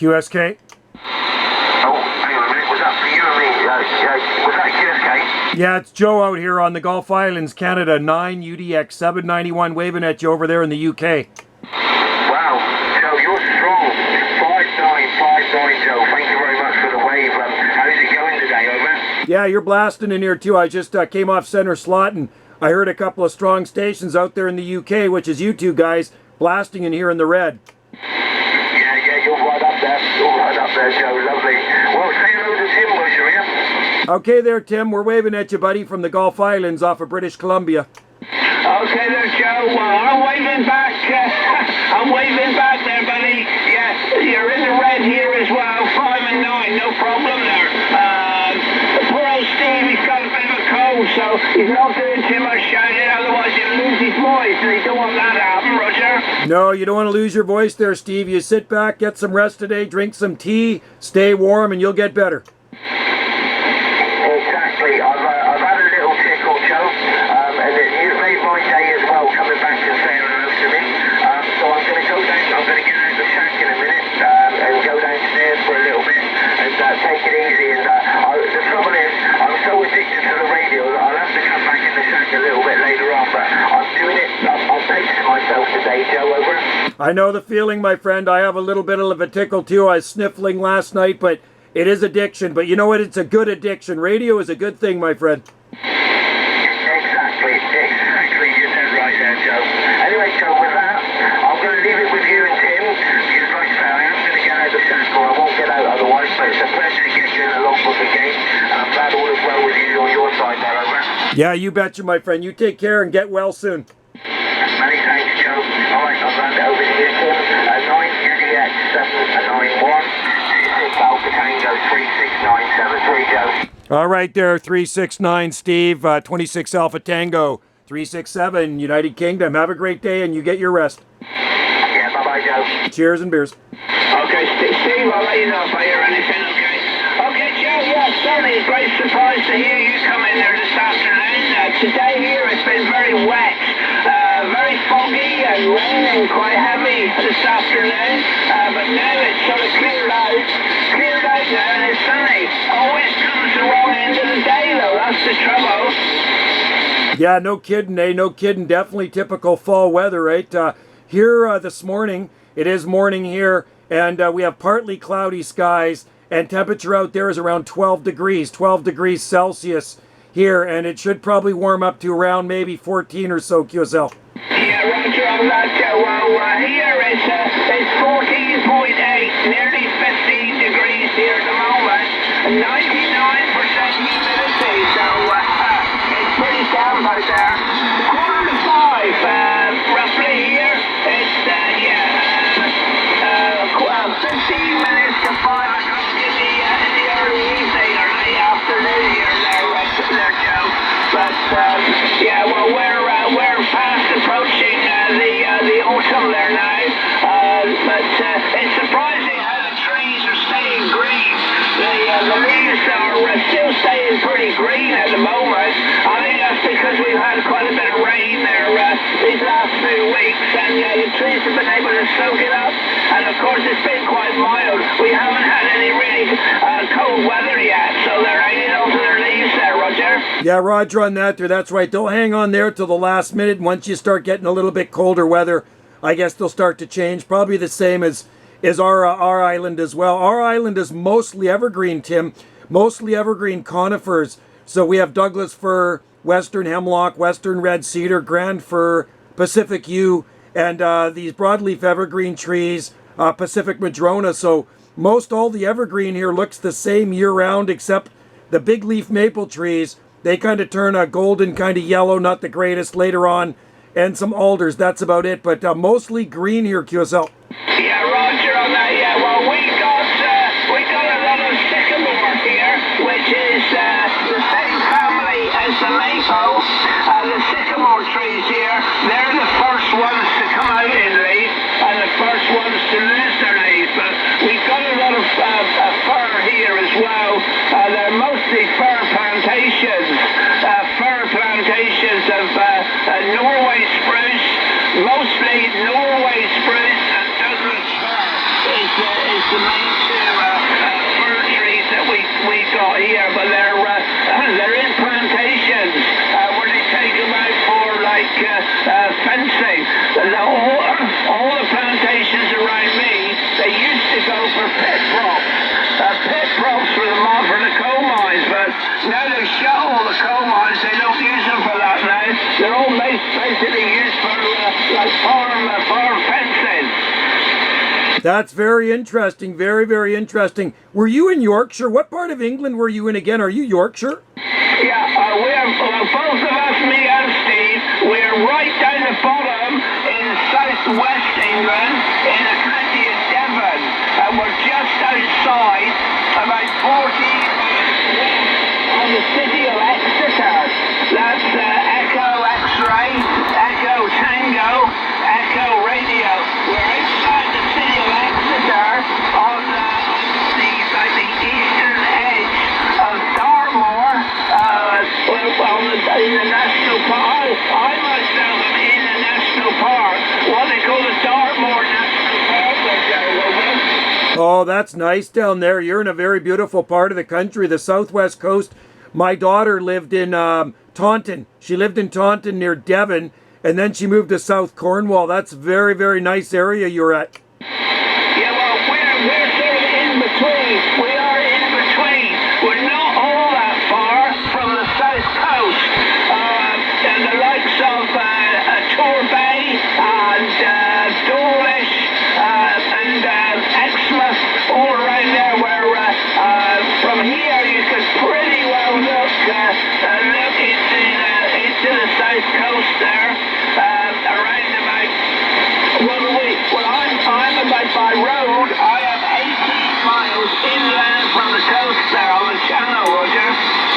QSK? Oh, hang on a minute. Was that for you and me? Was that QSK? Yeah, it's Joe out here on the Gulf Islands, Canada. 9 UDX 791 waving at you over there in the UK. Wow, Joe, you're strong. 5959, Joe. Thank you very much for the wave. How's it going today, over? Yeah, you're blasting in here too. I just came off center slot and I heard a couple of strong stations out there in the UK, which is you two guys blasting in here in the red. Yeah, you're right up there. You're right up there, Joe. Lovely. Well, say hello to Tim, will you, yeah? Okay there, Tim. We're waving at you, buddy, from the Gulf Islands off of British Columbia. Okay there, Joe. Well, I'm waving back. I'm waving back there, buddy. Yeah, you're in the red here as well. 5 and 9, no problem there. Poor old Steve, he's got a bit of a cold, so he's not doing too much shouting. Otherwise, he'll lose his voice, and he don't want that to happen, Roger. No, you don't want to lose your voice there, Steve. You sit back, get some rest today, drink some tea, stay warm, and you'll get better. Exactly. I've had a little tickle, Joe, and you've made my day as well, coming back and saying hello to me. So I'm going to go down, I'm going to get out of the shack in a minute, and go downstairs for a little bit, and take it easy. And the trouble is, I'm so addicted to the radio that I'll have to come back in the shack a little bit later on, but I'm doing it, I'm pacing myself today, Joe, over. I know the feeling, my friend. I have a little bit of a tickle too. I was sniffling last night, but it is addiction. But you know what? It's a good addiction. Radio is a good thing, my friend. Exactly. You're dead right there, Joe. Anyway, Joe, with that, I'm going to leave it with you and Tim. Because like I say, I am going to get out of the shack, or I won't get out otherwise. But it's a pleasure to get you in the logbook again. And I'm glad all is well with you on your side there, over. Yeah, you betcha, my friend. You take care and get well soon. Many thanks, Joe. All right, I'll hand it over to you, Tim. 9 UDX 791 26 Alpha Tango 36973, Joe. All right there, 369 Steve, 26 Alpha Tango, 367 United Kingdom. Have a great day and you get your rest. Yeah, bye-bye, Joe. Cheers and beers. Okay, Steve, I'll let you know if I hear anything, okay? Okay, Joe, yeah, certainly a great surprise to hear you come in there this afternoon. Today here it's been very wet, very foggy and raining quite heavy this afternoon, but now it's sort of cleared out now and it's sunny. Always comes the wrong end of the day though, that's the trouble. Yeah, no kidding, eh? No kidding. Definitely typical fall weather, right? Here this morning, it is morning here, and we have partly cloudy skies, and temperature out there is around 12 degrees Celsius here, and it should probably warm up to around maybe 14 or so, QSL. Yeah, Roger, on that, well, here it's 14.8, nearly 15 degrees here at the moment, 99% humidity, so it's pretty damp out there. 4:45, roughly here, it's, 15 minutes to 5 o'clock in the early evening or late afternoon here there, Joe. But, yeah, well, we're fast approaching the autumn there now. But it's surprising how the trees are staying green. The leaves are still staying pretty green at the moment. I think that's because we've had quite a bit of rain there these last few weeks, and the trees have been able to soak it up. And of course, it's been quite mild. We haven't had any really cold weather yet, so they're hanging onto their leaves there, Roger. Yeah, Roger on that there. That's right. Don't hang on there till the last minute. Once you start getting a little bit colder weather, I guess they'll start to change. Probably the same as our island as well. Our island is mostly evergreen, Tim. Mostly evergreen conifers. So we have Douglas fir, western hemlock, western red cedar, grand fir, Pacific yew, and these broadleaf evergreen trees, Pacific madrona. So most all the evergreen here looks the same year-round, except the big leaf maple trees. They kind of turn a golden kind of yellow, not the greatest later on, and some alders. That's about it, but mostly green here, QSL. Yeah, Roger on that. Yeah, well, we got a lot of sycamore here, which is the same family as the maple. The sycamore trees here, they're the first ones to come out in leaf and the first ones to lose their leaf. But we've got a lot of fir here as well. They're mostly fir plantations of Norway spruce, mostly Norway spruce, and Douglas fir is the main here, but they're in plantations where they take them out for like fencing. All the plantations around me, they used to go for pit props. Pit props for the coal mines, but now they shut all the coal mines. They don't use them for that now. They're all basically used for like farm fencing. That's very interesting. Very, very interesting. Were you in Yorkshire? What part of England were you in again? Are you Yorkshire? Yeah, both of us, me and Steve, we're right down the bottom in southwest England in the county of Devon. And we're just outside, about 40 miles west of the city of Exeter. That's Echo X-ray, Echo Tango, Echo Radio. We're outside the city of Exeter on the eastern edge of Dartmoor, in the national park. I myself am in the national park, what they call the Dartmoor National Park. Oh, that's nice down there. You're in a very beautiful part of the country, the southwest coast. My daughter lived in Taunton. She lived in Taunton near Devon, and then she moved to South Cornwall. That's a very, very nice area you're at. Yeah, well, we're sort of in between. We are in between. We're not all that far from the south coast. And the likes of Torbay and Dawlish and Exmouth, all around there where from here you could pretty well look into the south coast there, around about. I'm about by road. I am 18 miles inland from the coast there on the channel, Roger.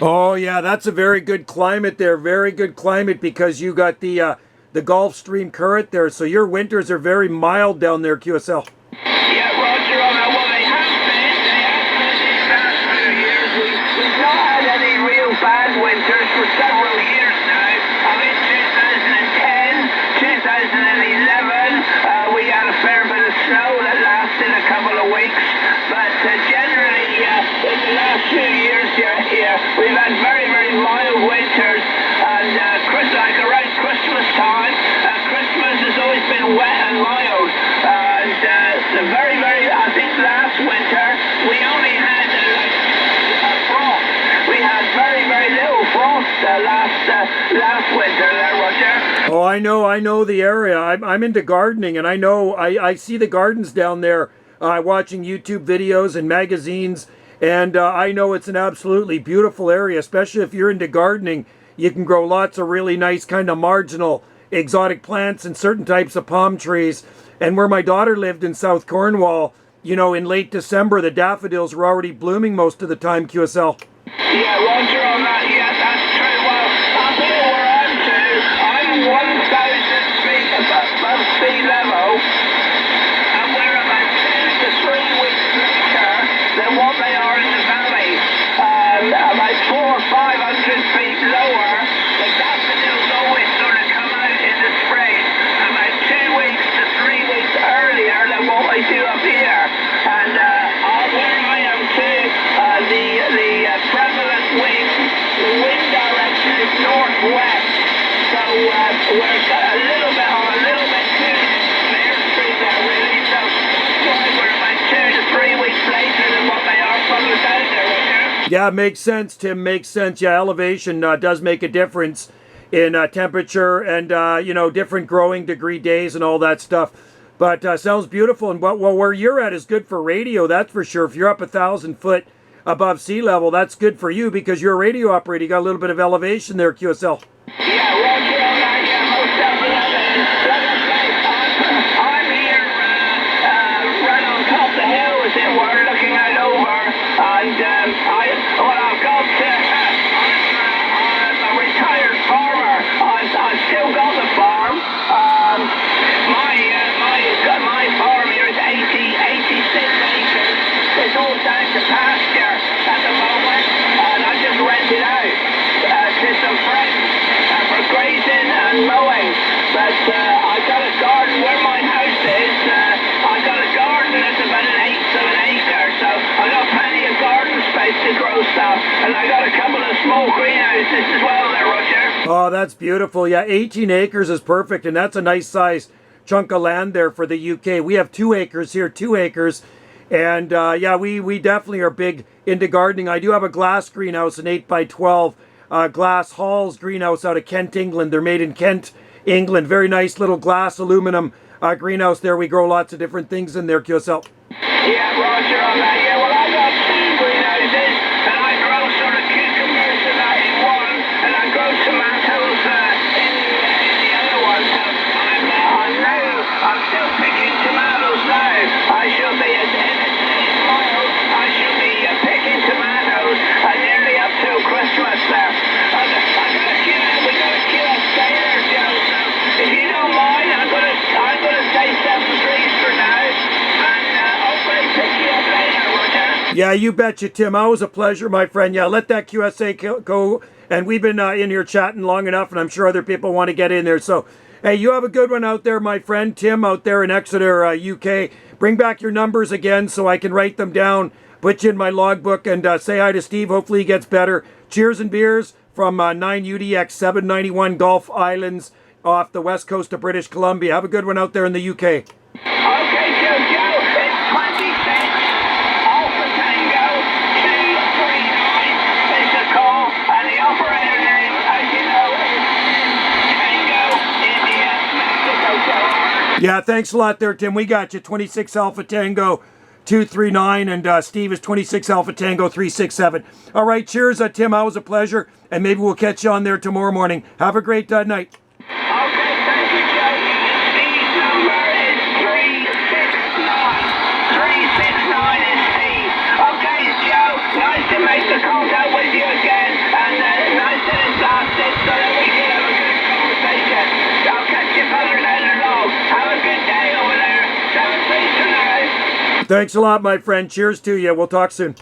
Oh yeah, that's a very good climate there. Very good climate because you got the Gulf Stream current there. So your winters are very mild down there, QSL. Yeah, Roger. Well, they have been. These past few years. We've not had any real bad winters for several years now. I mean, 2010, 2011, we had a fair bit of snow that lasted a couple of weeks. But generally, in the last few years, we've had very, very mild winters. And like around Christmas time, Christmas has always been wet and mild. I think last winter, we only had frost. We had very, very little frost last winter there, Roger. Oh, I know the area. I'm into gardening, and I see the gardens down there. Watching YouTube videos and magazines, and I know it's an absolutely beautiful area, especially if you're into gardening. You can grow lots of really nice kind of marginal exotic plants and certain types of palm trees. And where my daughter lived in South Cornwall, you know, in late December, the daffodils were already blooming most of the time, QSL. Yeah, Roger, on that, yeah, that's true. Well, up here where I'm to, I'm 1,000 feet above sea level, and we're about 2 to 3 weeks later than what they are in the valley. About 400 or 500 feet lower, the daffodils always sort of come out in the spring, about 2 weeks to 3 weeks earlier than what they do up here. And where I am too, the prevalent wind direction is northwest. So we're a little bit too near street there really. So that's why we're about 2 to 3 weeks later than what they are further down there, okay? Yeah, makes sense, Tim. Makes sense. Yeah, elevation does make a difference in temperature and different growing degree days and all that stuff. But sounds beautiful. And well, where you're at is good for radio, that's for sure. If you're up 1,000 foot above sea level, that's good for you because you're a radio operator. You got a little bit of elevation there, QSL. Yeah, Roger on that. Yeah, most definitely. Like I say, I'm here right on top of the hill, as it were, looking out over. And I've got I'm a retired farmer. I've still got the farm. My farm here is 86 acres. It's all down to pasture at the moment, and I just rent it out to some friends. small greenhouses as well there, Roger. Oh, that's beautiful. Yeah, 18 acres is perfect, and that's a nice size chunk of land there for the UK. We have 2 acres here, 2 acres. And yeah, we definitely are big into gardening. I do have a glass greenhouse, an 8 by 12 glass halls greenhouse out of Kent, England. They're made in Kent, England. Very nice little glass aluminum greenhouse there. We grow lots of different things in there, QSL. Yeah, Roger on that. Yeah, well, I got 2 greenhouses, and I grow sort of cucumbers and that in one, and I grow tomatoes in the other one. So I'm new. I'm still picking tomatoes now. I shall be in miles. I shall be picking tomatoes nearly up till Christmas there. We got a QSA there, Joe. So if you don't mind, I'm gonna say 7 trees for now, and hopefully pick you up later, Roger. Yeah, you betcha, Tim. Always a pleasure, my friend. Yeah, let that QSA go. And we've been in here chatting long enough, and I'm sure other people want to get in there. So, hey, you have a good one out there, my friend. Tim out there in Exeter, UK. Bring back your numbers again so I can write them down, put you in my logbook, and say hi to Steve. Hopefully he gets better. Cheers and beers from 9 UDX 791 Gulf Islands off the west coast of British Columbia. Have a good one out there in the UK. Okay, Joe, it's 26 Alpha Tango 239 is the call, and the operator name, as you know, is Tango India Mexico, Joe. Yeah, thanks a lot there, Tim. We got you. 26 Alpha Tango 239, and Steve is 26 Alpha Tango 367. All right, cheers, Tim. Always a pleasure, and maybe we'll catch you on there tomorrow morning. Have a great night. Okay, thank you, Joe. Steve's number is 369. 369 is Steve. Okay, Joe, nice to make the contact with you again, and nice that it's lasted so that we can have a good conversation. I'll catch you further down the road. Have a good day over there. 7 trees for now. Thanks a lot, my friend. Cheers to you. We'll talk soon.